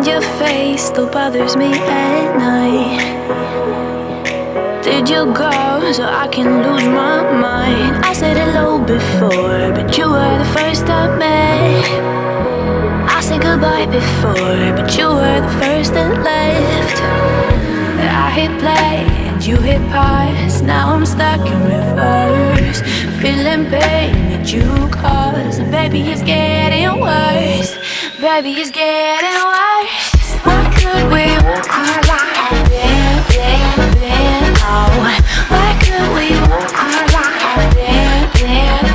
your face still bothers me at night. Did you go so I can lose my mind? I said hello before, but you were the first I met. I said goodbye before, but you were the first that left. I hit play and you hit pause. Now I'm stuck in reverse, feeling pain that you caused. And baby, it's getting worse. Baby, it's getting worse. Why could we walk around then? Oh, why could we walk around then?